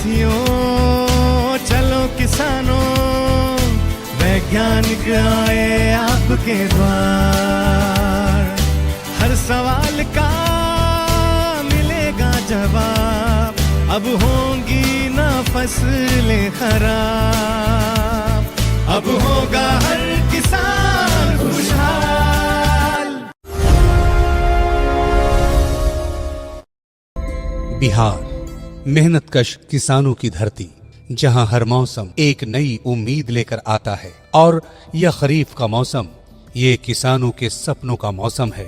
साथियों चलो किसानों, वैज्ञानिक आए आपके द्वार, हर सवाल का मिलेगा जवाब, अब होंगी ना फसलें खराब, अब होगा हर किसान खुशहाल। बिहार मेहनतकश किसानों की धरती, जहां हर मौसम एक नई उम्मीद लेकर आता है, और यह खरीफ का मौसम ये किसानों के सपनों का मौसम है।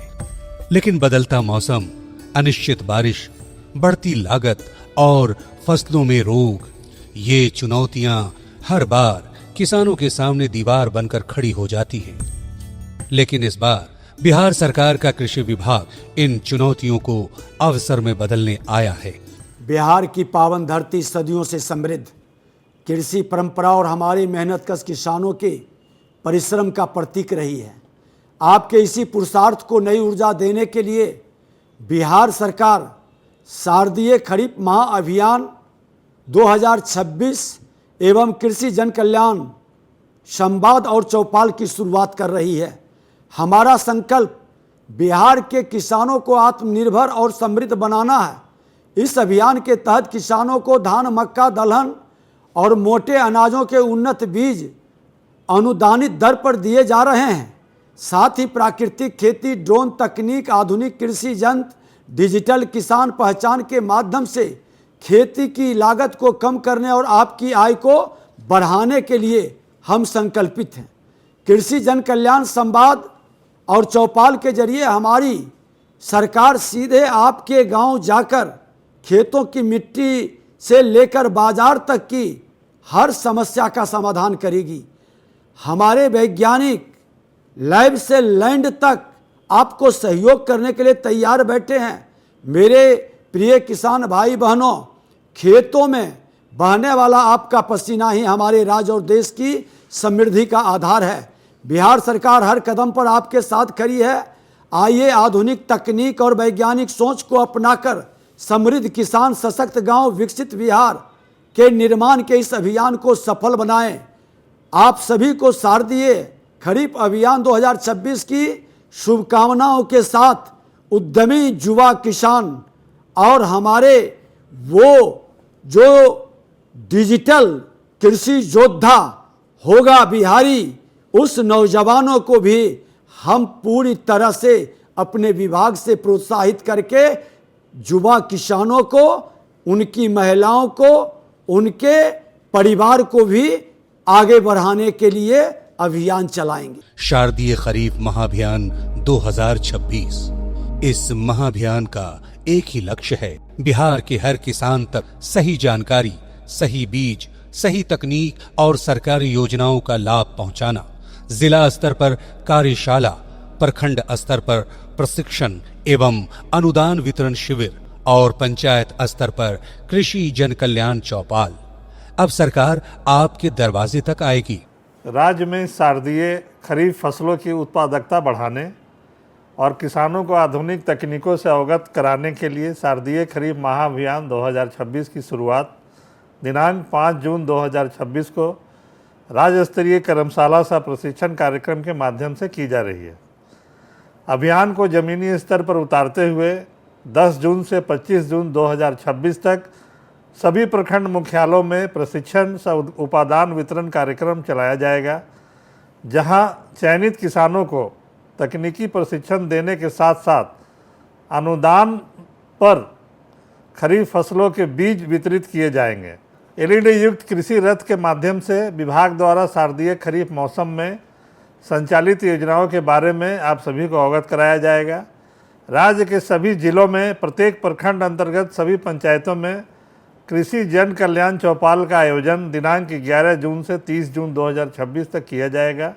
लेकिन बदलता मौसम, अनिश्चित बारिश, बढ़ती लागत और फसलों में रोग, ये चुनौतियां हर बार किसानों के सामने दीवार बनकर खड़ी हो जाती हैं। लेकिन इस बार बिहार सरकार का कृषि विभाग इन चुनौतियों को अवसर में बदलने आया है। बिहार की पावन धरती सदियों से समृद्ध कृषि परंपरा और हमारे मेहनतकश किसानों के परिश्रम का प्रतीक रही है। आपके इसी पुरुषार्थ को नई ऊर्जा देने के लिए बिहार सरकार शारदीय खरीफ महाअभियान 2026 एवं कृषि जन कल्याण संवाद और चौपाल की शुरुआत कर रही है। हमारा संकल्प बिहार के किसानों को आत्मनिर्भर और समृद्ध बनाना है। इस अभियान के तहत किसानों को धान, मक्का, दलहन और मोटे अनाजों के उन्नत बीज अनुदानित दर पर दिए जा रहे हैं। साथ ही प्राकृतिक खेती, ड्रोन तकनीक, आधुनिक कृषि यंत्र, डिजिटल किसान पहचान के माध्यम से खेती की लागत को कम करने और आपकी आय को बढ़ाने के लिए हम संकल्पित हैं। कृषि जन कल्याण संवाद और चौपाल के जरिए हमारी सरकार सीधे आपके गांव जाकर खेतों की मिट्टी से लेकर बाजार तक की हर समस्या का समाधान करेगी। हमारे वैज्ञानिक लैब से लैंड तक आपको सहयोग करने के लिए तैयार बैठे हैं। मेरे प्रिय किसान भाई बहनों, खेतों में बहने वाला आपका पसीना ही हमारे राज्य और देश की समृद्धि का आधार है। बिहार सरकार हर कदम पर आपके साथ खड़ी है। आइए आधुनिक तकनीक और वैज्ञानिक सोच को अपनाकर समृद्ध किसान, सशक्त गांव, विकसित बिहार के निर्माण के इस अभियान को सफल बनाएं। आप सभी को शारदीय खरीफ अभियान 2026 की शुभकामनाओं के साथ उद्यमी युवा किसान और हमारे वो जो डिजिटल कृषि योद्धा होगा बिहारी, उस नौजवानों को भी हम पूरी तरह से अपने विभाग से प्रोत्साहित करके युवा किसानों को, उनकी महिलाओं को, उनके परिवार को भी आगे बढ़ाने के लिए अभियान चलाएंगे। शारदीय खरीफ महाअभियान 2026, इस महाअभियान का एक ही लक्ष्य है, बिहार के हर किसान तक सही जानकारी, सही बीज, सही तकनीक और सरकारी योजनाओं का लाभ पहुंचाना। जिला स्तर पर कार्यशाला, प्रखंड स्तर पर प्रशिक्षण एवं अनुदान वितरण शिविर और पंचायत स्तर पर कृषि जन कल्याण चौपाल। अब सरकार आपके दरवाजे तक आएगी। राज्य में शारदीय खरीफ फसलों की उत्पादकता बढ़ाने और किसानों को आधुनिक तकनीकों से अवगत कराने के लिए शारदीय खरीफ महाअभियान 2026 की शुरुआत दिनांक 5 जून 2026 को राज्य स्तरीय कर्मशाला सह प्रशिक्षण कार्यक्रम के माध्यम से की जा रही है। अभियान को जमीनी स्तर पर उतारते हुए 10 जून से 25 जून 2026 तक सभी प्रखंड मुख्यालयों में प्रशिक्षण सह उपादान वितरण कार्यक्रम चलाया जाएगा, जहां चयनित किसानों को तकनीकी प्रशिक्षण देने के साथ साथ अनुदान पर खरीफ फसलों के बीज वितरित किए जाएंगे। एलईडी युक्त कृषि रथ के माध्यम से विभाग द्वारा शारदीय खरीफ मौसम में संचालित योजनाओं के बारे में आप सभी को अवगत कराया जाएगा। राज्य के सभी जिलों में प्रत्येक प्रखंड अंतर्गत सभी पंचायतों में कृषि जन कल्याण चौपाल का आयोजन दिनांक 11 जून से 30 जून 2026 तक किया जाएगा।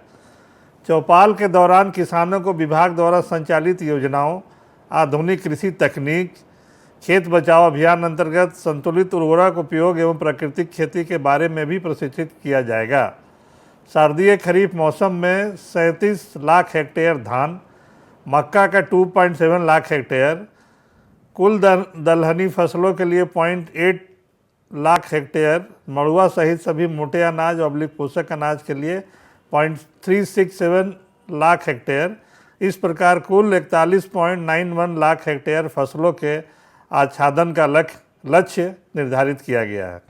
चौपाल के दौरान किसानों को विभाग द्वारा संचालित योजनाओं, आधुनिक कृषि तकनीक, खेत बचाओ अभियान अंतर्गत संतुलित उर्वरक उपयोग एवं प्राकृतिक खेती के बारे में भी प्रशिक्षित किया जाएगा। शारदीय खरीफ मौसम में 37 लाख हेक्टेयर धान, मक्का का 2.7 लाख हेक्टेयर, कुल दलहनी फसलों के लिए 0.8 लाख हेक्टेयर, मड़ुआ सहित सभी मोटे अनाज और पोषक अनाज के लिए 0.367 लाख हेक्टेयर। इस प्रकार कुल 41.91 लाख हेक्टेयर फसलों के आच्छादन का लक्ष्य निर्धारित किया गया है।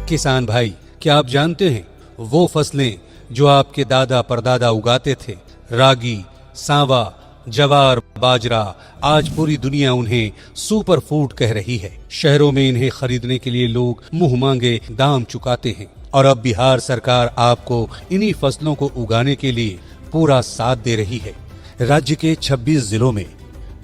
किसान भाई, क्या आप जानते हैं वो फसलें जो आपके दादा परदादा उगाते थे, रागी, सांवा, जवार, बाजरा, आज पूरी दुनिया उन्हें सुपर फूड कह रही है। शहरों में इन्हें खरीदने के लिए लोग मुंह मांगे दाम चुकाते हैं और अब बिहार सरकार आपको इन्हीं फसलों को उगाने के लिए पूरा साथ दे रही है। राज्य के 26 जिलों में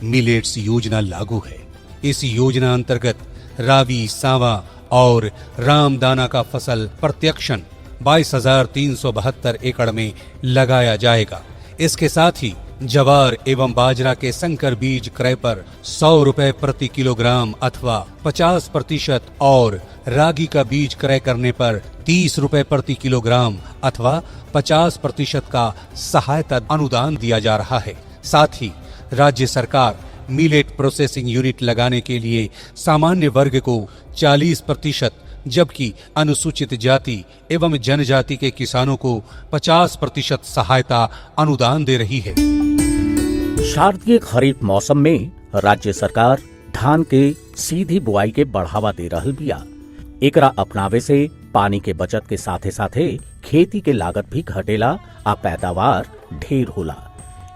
मिलेट्स योजना लागू है। इस योजना अंतर्गत रावी, सांवा और रामदाना का फसल प्रत्यक्षण 22,372 एकड़ में लगाया जाएगा। इसके साथ ही जवार एवं बाजरा के संकर बीज क्रय पर 100 रुपए प्रति किलोग्राम अथवा 50% और रागी का बीज क्रय करने पर 30 रुपए प्रति किलोग्राम अथवा 50% का सहायता अनुदान दिया जा रहा है। साथ ही राज्य सरकार मिलेट प्रोसेसिंग यूनिट लगाने के लिए सामान्य वर्ग को 40%, जबकि अनुसूचित जाति एवं जनजाति के किसानों को 50% सहायता अनुदान दे रही है। शारदीय खरीफ मौसम में राज्य सरकार धान के सीधी बुआई के बढ़ावा दे रहल बिया। एकरा अपनावे से पानी के बचत के साथे साथे खेती के लागत भी घटेला आ पैदावार ढेर होला।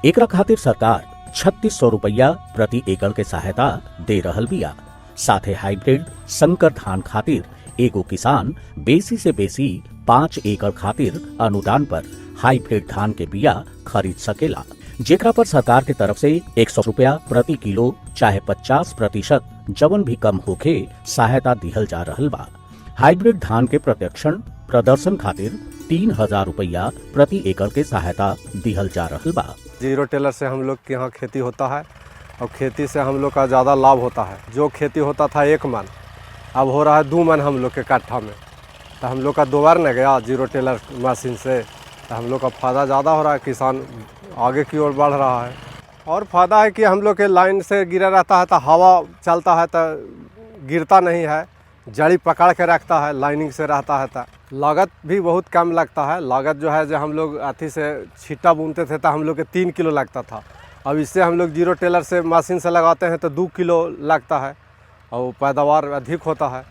एकरा खातिर सरकार 3600 रुपया प्रति एकड़ के सहायता दे रहल बिया। साथे हाइब्रिड संकर धान खातिर एगो किसान बेसी से बेसी 5 एकड़ खातिर अनुदान पर हाइब्रिड धान के बिया खरीद सकेला, जेकरा पर सरकार के तरफ से 100 रुपया प्रति किलो चाहे 50% जवन भी कम होके सहायता दिहल जा रहल बा। हाइब्रिड धान के प्रत्यक्षण प्रदर्शन खातिर 3000 रुपया प्रति एकड़ के सहायता दिहल जा रहल बा। जीरो टेलर से हम लोग के यहाँ खेती होता है और खेती से हम लोग का ज़्यादा लाभ होता है। जो खेती होता था 1 मन अब हो रहा है 2 मन हम लोग के कट्ठा में। तो हम लोग का 2 बार न गया जीरो टेलर मशीन से, तो हम लोग का फ़ायदा ज़्यादा हो रहा है, किसान आगे की ओर बढ़ रहा है। और फ़ायदा है कि हम लोग के लाइन से गिरा रहता है तो हवा चलता है तो गिरता नहीं है, जड़ी पकड़ के रखता है, लाइनिंग से रहता है तो लागत भी बहुत कम लगता है। लागत जो है जो हम लोग अथी से छिट्टा बुनते थे तो हम लोग के 3 किलो लगता था, अब इससे हम लोग जीरो टेलर से मशीन से लगाते हैं तो 2 किलो लगता है और पैदावार अधिक होता है।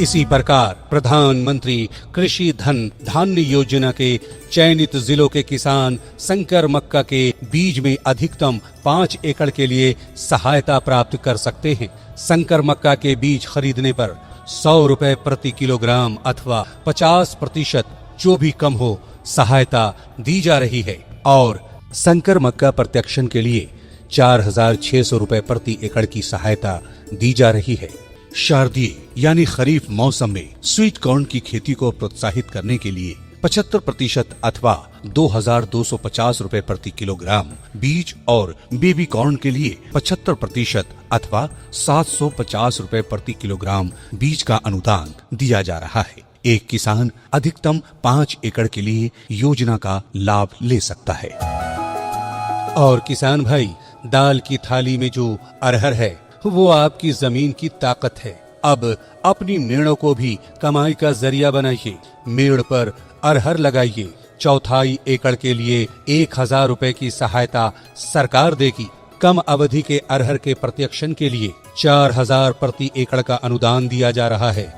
इसी प्रकार प्रधानमंत्री कृषि धन धान्य योजना के चयनित जिलों के किसान संकर मक्का के बीज में अधिकतम 5 एकड़ के लिए सहायता प्राप्त कर सकते हैं। संकर मक्का के बीज खरीदने पर 100 रुपए प्रति किलोग्राम अथवा 50% जो भी कम हो सहायता दी जा रही है और संकर मक्का प्रत्यक्षण के लिए 4600 रुपए प्रति एकड़ की सहायता दी जा रही है। शारदीय यानी खरीफ मौसम में स्वीट कॉर्न की खेती को प्रोत्साहित करने के लिए 75% अथवा 2250 रुपए प्रति किलोग्राम बीज और बेबी कॉर्न के लिए 75% अथवा 750 रुपए प्रति किलोग्राम बीज का अनुदान दिया जा रहा है। एक किसान अधिकतम 5 एकड़ के लिए योजना का लाभ ले सकता है। और किसान भाई, दाल की थाली में जो अरहर है वो आपकी जमीन की ताकत है। अब अपनी मेड़ों को भी कमाई का जरिया बनाइए। मेड़ पर अरहर लगाइए। 1/4 एकड़ के लिए 1000 रुपए की सहायता सरकार देगी। कम अवधि के अरहर के प्रत्यक्षण के लिए 4000 प्रति एकड़ का अनुदान दिया जा रहा है।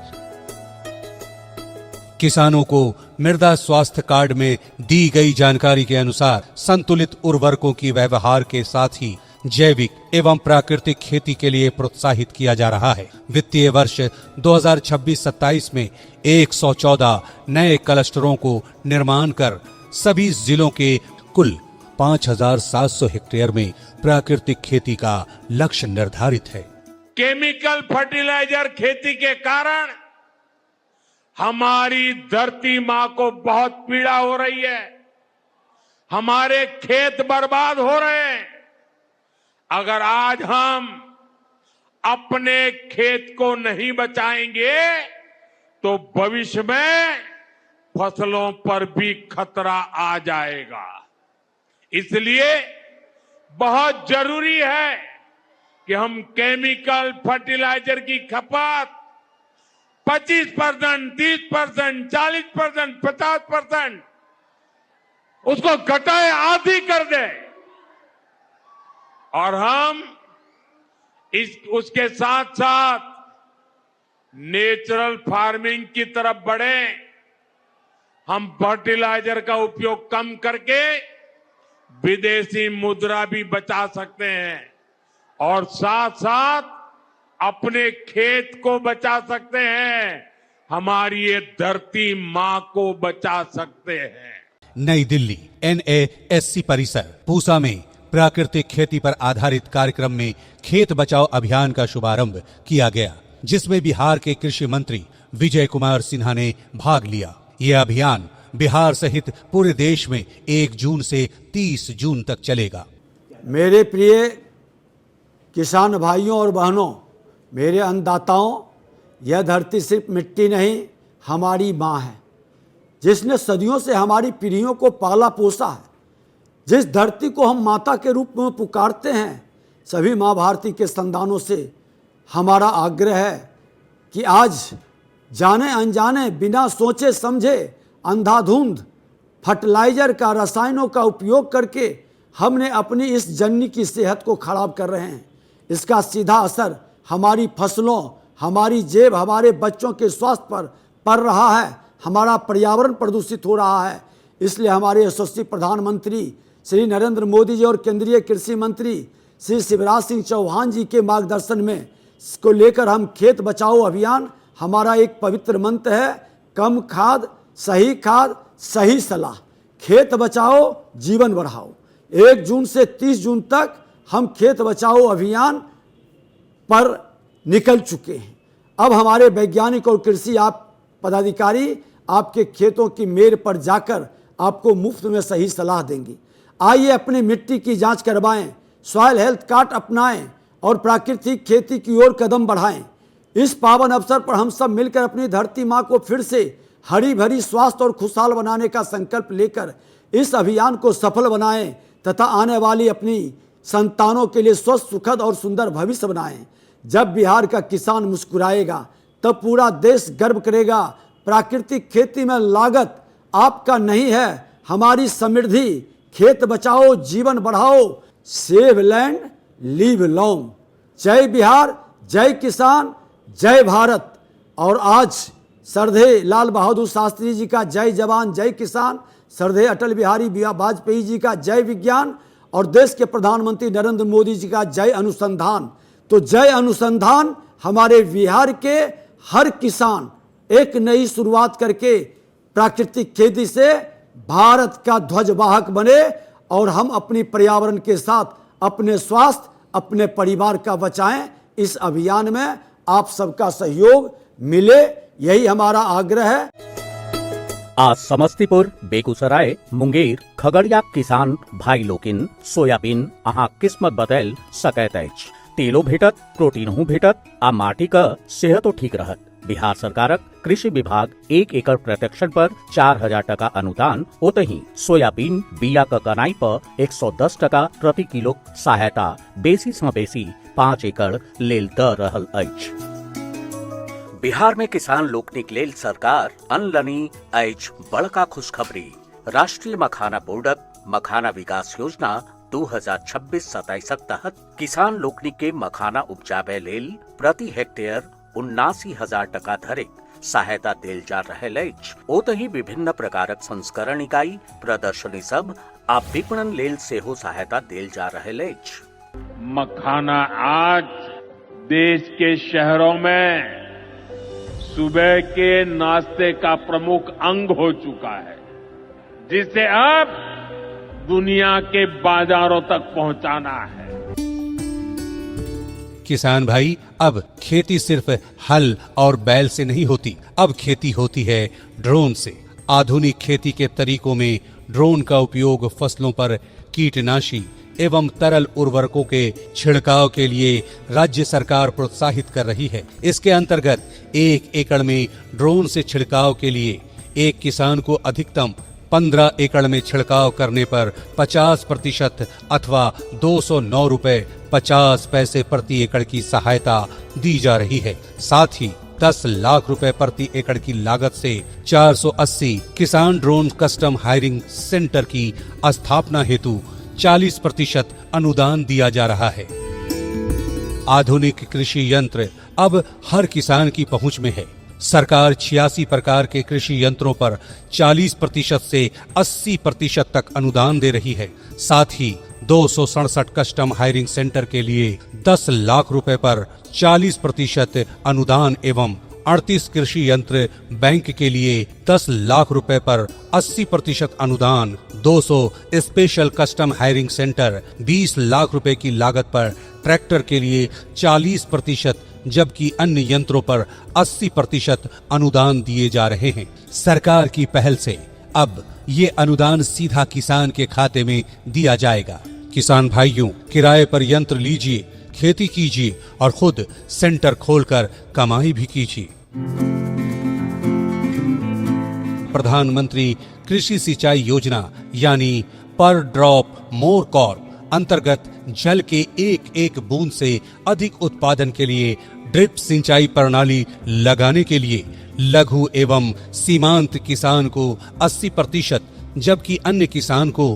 किसानों को मृदा स्वास्थ्य कार्ड में दी गई जानकारी के अनुसार संतुलित उर्वरकों की व्यवहार के साथ ही जैविक एवं प्राकृतिक खेती के लिए प्रोत्साहित किया जा रहा है। वित्तीय वर्ष 2026-27 में 114 नए क्लस्टरों को निर्माण कर सभी जिलों के कुल 5700 हेक्टेयर में प्राकृतिक खेती का लक्ष्य निर्धारित है। केमिकल फर्टिलाइजर खेती के कारण हमारी धरती मां को बहुत पीड़ा हो रही है। हमारे खेत बर्बाद हो रहे हैं। अगर आज हम अपने खेत को नहीं बचाएंगे तो भविष्य में फसलों पर भी खतरा आ जाएगा। इसलिए बहुत जरूरी है कि हम केमिकल फर्टिलाइजर की खपत 25%, 30%, 40%, 50% उसको घटाए, आधी कर दे और हम उसके साथ साथ नेचुरल फार्मिंग की तरफ बढ़े। हम फर्टिलाइजर का उपयोग कम करके विदेशी मुद्रा भी बचा सकते हैं और साथ साथ अपने खेत को बचा सकते हैं, हमारी ये धरती मां को बचा सकते हैं। नई दिल्ली NASC परिसर पूसा में प्राकृतिक खेती पर आधारित कार्यक्रम में खेत बचाओ अभियान का शुभारंभ किया गया, जिसमें बिहार के कृषि मंत्री विजय कुमार सिन्हा ने भाग लिया। यह अभियान बिहार सहित पूरे देश में 1 जून से 30 जून तक चलेगा। मेरे प्रिय किसान भाइयों और बहनों, मेरे अन्नदाताओं, यह धरती सिर्फ मिट्टी नहीं, हमारी माँ है, जिसने सदियों से हमारी पीढ़ियों को पाला पोसा है। जिस धरती को हम माता के रूप में पुकारते हैं, सभी माँ भारती के संतानों से हमारा आग्रह है कि आज जाने अनजाने, बिना सोचे समझे, अंधाधुंध फर्टिलाइजर का, रसायनों का उपयोग करके हमने अपनी इस जननी की सेहत को खराब कर रहे हैं। इसका सीधा असर हमारी फसलों, हमारी जेब, हमारे बच्चों के स्वास्थ्य पर पड़ रहा है। हमारा पर्यावरण प्रदूषित हो रहा है। इसलिए हमारे यशस्वी प्रधानमंत्री श्री नरेंद्र मोदी जी और केंद्रीय कृषि मंत्री श्री शिवराज सिंह चौहान जी के मार्गदर्शन में इसको लेकर हम खेत बचाओ अभियान, हमारा एक पवित्र मंत्र है, कम खाद, सही सलाह, खेत बचाओ जीवन बढ़ाओ। 1 जून से 30 जून तक हम खेत बचाओ अभियान पर निकल चुके हैं। अब हमारे वैज्ञानिक और कृषि पदाधिकारी आपके खेतों की मेड़ पर जाकर आपको मुफ्त में सही सलाह देंगे। आइए अपनी मिट्टी की जांच करवाएं, सॉइल हेल्थ कार्ड अपनाएं और प्राकृतिक खेती की ओर कदम बढ़ाएं। इस पावन अवसर पर हम सब मिलकर अपनी धरती माँ को फिर से हरी भरी, स्वास्थ्य और खुशहाल बनाने का संकल्प लेकर इस अभियान को सफल बनाएं तथा आने वाली अपनी संतानों के लिए स्वस्थ, सुखद और सुंदर भविष्य बनाएं। जब बिहार का किसान मुस्कुराएगा तब पूरा देश गर्व करेगा। प्राकृतिक खेती में लागत आपका नहीं है, हमारी समृद्धि। खेत बचाओ जीवन बढ़ाओ, सेव लैंड लिव लॉन्ग। जय बिहार, जय किसान, जय भारत। और आज श्रद्धेय लाल बहादुर शास्त्री जी का जय जवान जय किसान, श्रद्धेय अटल बिहारी वाजपेयी जी का जय विज्ञान और देश के प्रधानमंत्री नरेंद्र मोदी जी का जय अनुसंधान। तो जय अनुसंधान, हमारे बिहार के हर किसान एक नई शुरुआत करके प्राकृतिक खेती से भारत का ध्वजवाहक बने और हम अपनी पर्यावरण के साथ अपने स्वास्थ्य, अपने परिवार का बचाएं। इस अभियान में आप सबका सहयोग मिले, यही हमारा आग्रह है। आज समस्तीपुर, बेगूसराय, मुंगेर, खगड़िया किसान भाई लोकिन सोयाबीन अहाँ किस्मत बदल सकैत अछि। तेलो भेटत, प्रोटीनहु भेटत आ माटी का सेहतो ठीक रहत। बिहार सरकारक कृषि विभाग 1 एकड़ प्रत्यक्षण पर 4000 टका अनुदान, ओतही सोयाबीन बिया का कनाई पर 110 टका प्रति किलो सहायता बेसी सँ बेसी 5 एकड़ लेल द रहल अछि। बिहार में किसान लोकनिक लेल सरकार अनलनी अछि बड़का खुशखबरी। राष्ट्रीय मखाना बोर्डक मखाना विकास योजना 2026-27 तहत किसान लोकनिक के मखाना उपजाबे लेल प्रति हेक्टेयर 79,000 टका धरिक सहायता देल जा रहल अछि। ओतही विभिन्न प्रकारक संस्करण इकाई, प्रदर्शनी सब आ विपणन लेल सेहो सहायता देल जा रहल अछि। मखाना आज देश के शहरों में सुबह के नाश्ते का प्रमुख अंग हो चुका है, जिसे अब दुनिया के बाजारों तक पहुंचाना है। किसान भाई, अब खेती सिर्फ हल और बैल से नहीं होती, अब खेती होती है ड्रोन से। आधुनिक खेती के तरीकों में ड्रोन का उपयोग फसलों पर कीटनाशी एवं तरल उर्वरकों के छिड़काव के लिए राज्य सरकार प्रोत्साहित कर रही है। इसके अंतर्गत 1 एकड़ में ड्रोन से छिड़काव के लिए एक किसान को अधिकतम 15 एकड़ में छिड़काव करने पर 50% अथवा 209 रुपए 50 पैसे प्रति एकड़ की सहायता दी जा रही है। साथ ही 10 लाख रुपए प्रति एकड़ की लागत से 480 किसान ड्रोन कस्टम हायरिंग सेंटर की स्थापना हेतु 40% अनुदान दिया जा रहा है। आधुनिक कृषि यंत्र अब हर किसान की पहुंच में है। सरकार 86 प्रकार के कृषि यंत्रों पर 40% से 80% तक अनुदान दे रही है। साथ ही 267 कस्टम हायरिंग सेंटर के लिए 10 लाख रुपए पर 40% अनुदान एवं 38 कृषि यंत्र बैंक के लिए 10 लाख रुपए पर 80% अनुदान, 200 special custom hiring centre 20 lakh रुपए की लागत पर ट्रैक्टर के लिए 40%, जबकि अन्य यंत्रों पर 80% अनुदान दिए जा रहे हैं। सरकार की पहल से अब ये अनुदान सीधा किसान के खाते में दिया जाएगा। किसान भाइयों, किराए पर यंत्र लीजिए, खेती कीजिए और खुद सेंटर खोलकर कमाई भी कीजिए। प्रधानमंत्री कृषि सिंचाई योजना यानी पर ड्रॉप मोर कॉर्प अंतर्गत जल के एक एक बूंद से अधिक उत्पादन के लिए ड्रिप सिंचाई प्रणाली लगाने के लिए लघु एवं सीमांत किसान को 80%, जबकि अन्य किसान को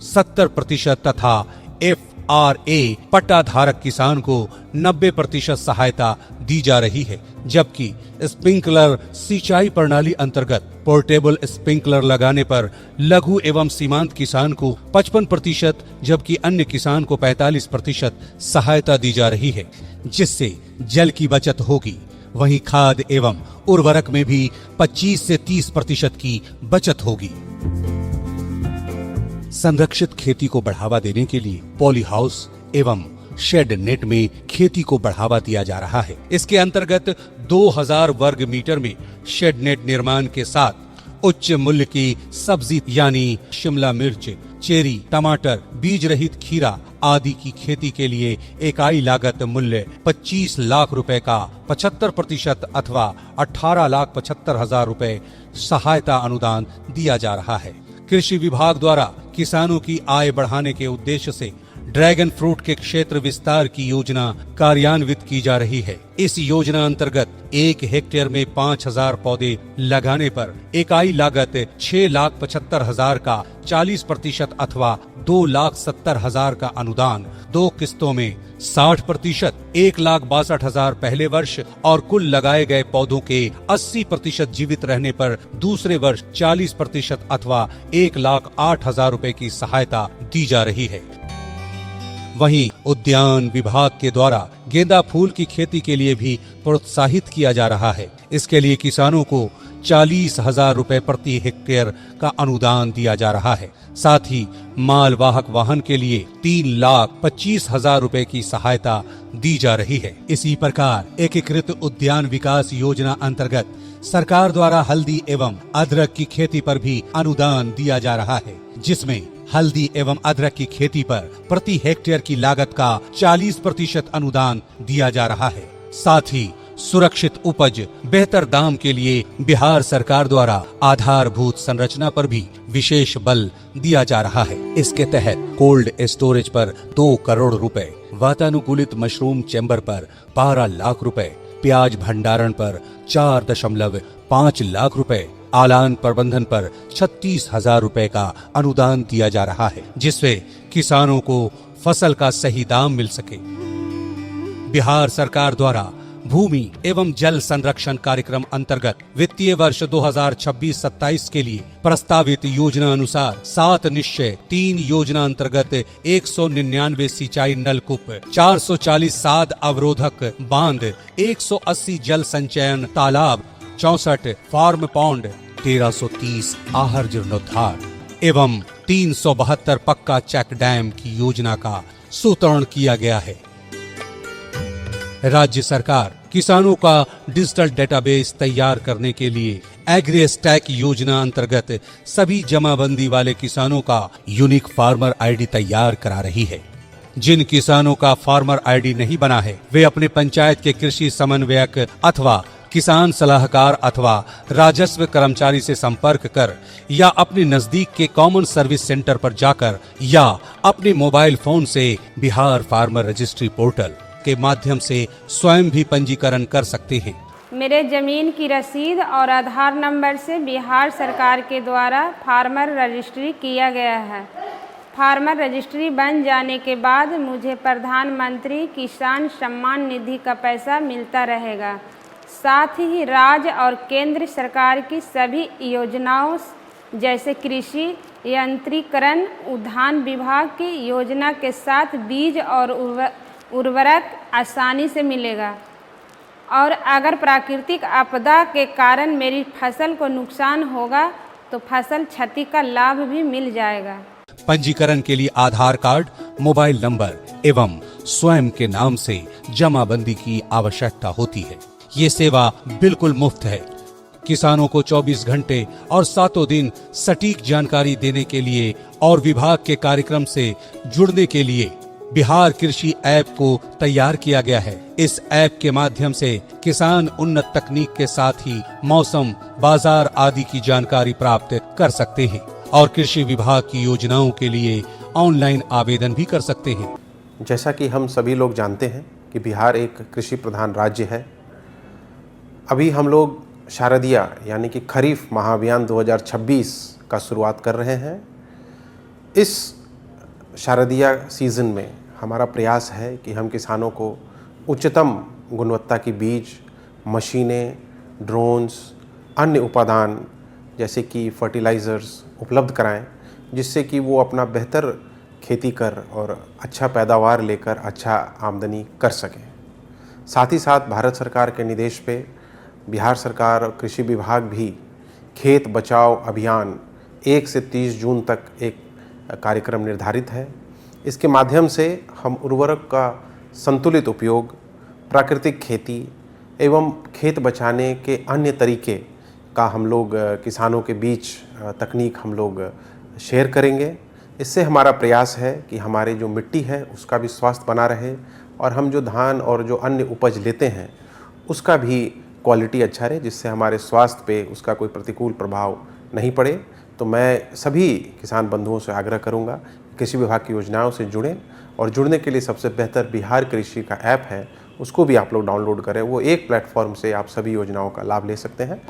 70% तथा FRA पट्टा धारक किसान को 90% सहायता दी जा रही है। जबकि स्प्रिंकलर सिंचाई प्रणाली अंतर्गत पोर्टेबल स्प्रिंकलर लगाने पर लघु एवं सीमांत किसान को 55%, जबकि अन्य किसान को 45% सहायता दी जा रही है, जिससे जल की बचत होगी। वहीं खाद एवं उर्वरक में भी 25 से 30% की बचत होगी। संरक्षित खेती को बढ़ावा देने के लिए पॉली हाउस एवं शेड नेट में खेती को बढ़ावा दिया जा रहा है। इसके अंतर्गत 2000 वर्ग मीटर में शेड नेट निर्माण के साथ उच्च मूल्य की सब्जी यानी शिमला मिर्च, चेरी, टमाटर, बीज रहित खीरा आदि की खेती के लिए इकाई लागत मूल्य 25 लाख रुपए का 75% अथवा 18,75,000 रुपए सहायता अनुदान दिया जा रहा है। कृषि विभाग द्वारा किसानों की आय बढ़ाने के उद्देश्य से ड्रैगन फ्रूट के क्षेत्र विस्तार की योजना कार्यान्वित की जा रही है। इस योजना अंतर्गत 1 हेक्टेयर में 5000 पौधे लगाने पर इकाई लागत 6,75,000 का 40% अथवा 2,70,000 का अनुदान 2 किस्तों में 60%, 1,62,000 पहले वर्ष और कुल लगाए गए पौधों के 80% जीवित रहने पर दूसरे वर्ष 40% अथवा 1,08,000 रुपए की सहायता दी जा रही है। वहीं उद्यान विभाग के द्वारा गेंदा फूल की खेती के लिए भी प्रोत्साहित किया जा रहा है। इसके लिए किसानों को 40,000 रुपए प्रति हेक्टेयर का अनुदान दिया जा रहा है। साथ ही मालवाहक वाहन के लिए 3,25,000 रुपए की सहायता दी जा रही है। इसी प्रकार एकीकृत उद्यान विकास योजना अंतर्गत सरकार द्वारा हल्दी एवं अदरक की खेती पर भी अनुदान दिया जा रहा है, जिसमें हल्दी एवं अदरक की खेती पर प्रति हेक्टेयर की लागत का 40% अनुदान दिया जा रहा है। साथ ही सुरक्षित उपज, बेहतर दाम के लिए बिहार सरकार द्वारा आधारभूत संरचना पर भी विशेष बल दिया जा रहा है। इसके तहत कोल्ड स्टोरेज पर 2 करोड़ रुपए, वातानुकूलित मशरूम चैम्बर पर 12 लाख रुपए, प्याज भंडारण पर 4.5 लाख रुपए, आलान प्रबंधन पर 36,000 रुपए का अनुदान दिया जा रहा है, जिससे किसानों को फसल का सही दाम मिल सके। बिहार सरकार द्वारा भूमि एवं जल संरक्षण कार्यक्रम अंतर्गत वित्तीय वर्ष 2026-27 के लिए प्रस्तावित योजना अनुसार 7 निश्चय 3 योजना अंतर्गत 199 सिंचाई नलकूप, 440 साध अवरोधक बांध, 180 जल संचयन तालाब, 64 फार्म पौंड, 1330 आहर जीर्णोद्धार एवं 372 पक्का चेक डैम की योजना का सूत्रण किया गया है। राज्य सरकार किसानों का डिजिटल डेटाबेस तैयार करने के लिए एग्रीस्टैक योजना अंतर्गत सभी जमाबंदी वाले किसानों का यूनिक फार्मर आईडी तैयार करा रही है। जिन किसानों का फार्मर आईडी नहीं बना है, वे अपने पंचायत के कृषि समन्वयक अथवा किसान सलाहकार अथवा राजस्व कर्मचारी से संपर्क कर या अपने नजदीक के कॉमन सर्विस सेंटर पर जाकर या अपने मोबाइल फोन से बिहार फार्मर रजिस्ट्री पोर्टल के माध्यम से स्वयं भी पंजीकरण कर सकते हैं। मेरे जमीन की रसीद और आधार नंबर से बिहार सरकार के द्वारा फार्मर रजिस्ट्री किया गया है। फार्मर रजिस्ट्री बन जाने के बाद मुझे प्रधानमंत्री किसान सम्मान निधि का पैसा मिलता रहेगा। साथ ही राज्य और केंद्र सरकार की सभी योजनाओं जैसे कृषि यंत्रीकरण उद्यान विभाग की योजना के साथ बीज और उर्वरक आसानी से मिलेगा और अगर प्राकृतिक आपदा के कारण मेरी फसल को नुकसान होगा तो फसल क्षति का लाभ भी मिल जाएगा। पंजीकरण के लिए आधार कार्ड, मोबाइल नंबर एवं स्वयं के नाम से जमाबंदी की आवश्यकता होती है। ये सेवा बिल्कुल मुफ्त है। किसानों को 24 घंटे और 7 दिन सटीक जानकारी देने के लिए और विभाग के कार्यक्रम से जुड़ने के लिए बिहार कृषि ऐप को तैयार किया गया है। इस ऐप के माध्यम से किसान उन्नत तकनीक के साथ ही मौसम, बाजार आदि की जानकारी प्राप्त कर सकते हैं और कृषि विभाग की योजनाओं के लिए ऑनलाइन आवेदन भी कर सकते हैं। जैसा कि हम सभी लोग जानते हैं कि बिहार एक कृषि प्रधान राज्य है। अभी हम लोग शारदिया यानी कि खरीफ महाअभियान 2026 का शुरुआत कर रहे हैं। इस शारदिया सीज़न में हमारा प्रयास है कि हम किसानों को उच्चतम गुणवत्ता की बीज, मशीनें, ड्रोन्स, अन्य उपादान जैसे कि फर्टिलाइज़र्स उपलब्ध कराएं, जिससे कि वो अपना बेहतर खेती कर और अच्छा पैदावार लेकर अच्छा आमदनी कर सकें। साथ ही साथ भारत सरकार के निर्देश पे बिहार सरकार और कृषि विभाग भी खेत बचाओ अभियान 1 से 30 जून तक एक कार्यक्रम निर्धारित है। इसके माध्यम से हम उर्वरक का संतुलित उपयोग, प्राकृतिक खेती एवं खेत बचाने के अन्य तरीके का हम लोग किसानों के बीच तकनीक हम लोग शेयर करेंगे। इससे हमारा प्रयास है कि हमारे जो मिट्टी है उसका भी स्वास्थ्य बना रहे और हम जो धान और जो अन्य उपज लेते हैं उसका भी क्वालिटी अच्छा रहे, जिससे हमारे स्वास्थ्य पे उसका कोई प्रतिकूल प्रभाव नहीं पड़े। तो मैं सभी किसान बंधुओं से आग्रह करूंगा कृषि विभाग की योजनाओं से जुड़ें और जुड़ने के लिए सबसे बेहतर बिहार कृषि का ऐप है, उसको भी आप लोग डाउनलोड करें। वो एक प्लेटफॉर्म से आप सभी योजनाओं का लाभ ले सकते हैं।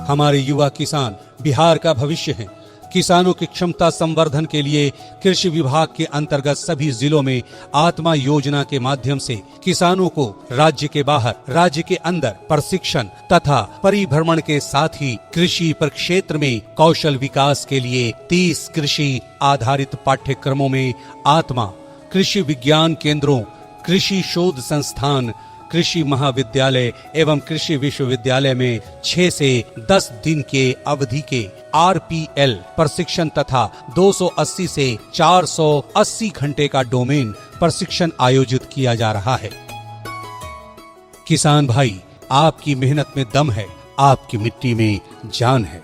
हमारे युवा किसान बिहार का भविष्य हैं। किसानों की क्षमता संवर्धन के लिए कृषि विभाग के अंतर्गत सभी जिलों में आत्मा योजना के माध्यम से किसानों को राज्य के बाहर, राज्य के अंदर प्रशिक्षण तथा परिभ्रमण के साथ ही कृषि प्रक्षेत्र में कौशल विकास के लिए 30 कृषि आधारित पाठ्यक्रमों में आत्मा, कृषि विज्ञान केंद्रों, कृषि शोध संस्थान, कृषि महाविद्यालय एवं कृषि विश्वविद्यालय में 6 से 10 दिन के अवधि के RPL प्रशिक्षण तथा 280 से 480 घंटे का डोमेन प्रशिक्षण आयोजित किया जा रहा है। किसान भाई, आपकी मेहनत में दम है, आपकी मिट्टी में जान है।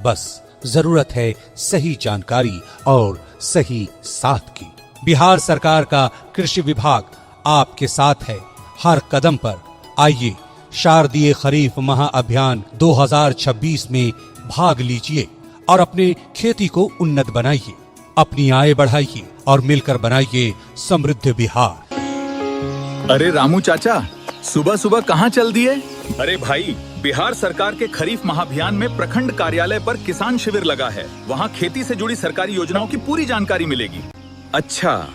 बस जरूरत है सही जानकारी और सही साथ की। बिहार सरकार का कृषि विभाग आपके साथ है हर कदम पर। आइए शारदीय खरीफ महाअभियान 2026 में भाग लीजिए और अपने खेती को उन्नत बनाइए, अपनी आय बढ़ाइए और मिलकर बनाइए समृद्ध बिहार। अरे रामू चाचा, सुबह सुबह कहाँ चल दिए? अरे भाई, बिहार सरकार के खरीफ महाअभियान में प्रखंड कार्यालय पर किसान शिविर लगा है। वहाँ खेती से जुड़ी सरकारी योजनाओं की पूरी जानकारी मिलेगी। अच्छा,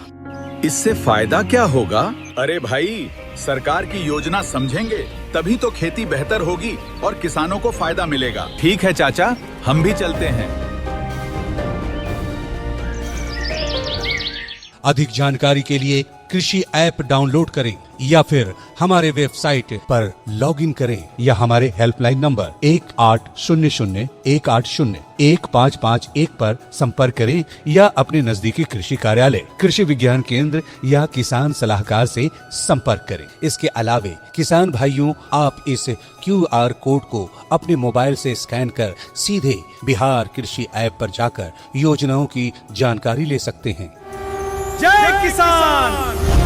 इससे फायदा क्या होगा? अरे भाई, सरकार की योजना समझेंगे तभी तो खेती बेहतर होगी और किसानों को फायदा मिलेगा। ठीक है चाचा, हम भी चलते हैं। अधिक जानकारी के लिए कृषि ऐप डाउनलोड करें या फिर हमारे वेबसाइट पर लॉगिन करें या हमारे हेल्पलाइन नंबर 1800-180-1551 पर संपर्क करें या अपने नजदीकी कृषि कार्यालय, कृषि विज्ञान केंद्र या किसान सलाहकार से संपर्क करें। इसके अलावे किसान भाइयों, आप इस QR कोड को अपने मोबाइल से स्कैन कर सीधे बिहार कृषि ऐप पर जाकर योजनाओं की जानकारी ले सकते हैं। जय किसान।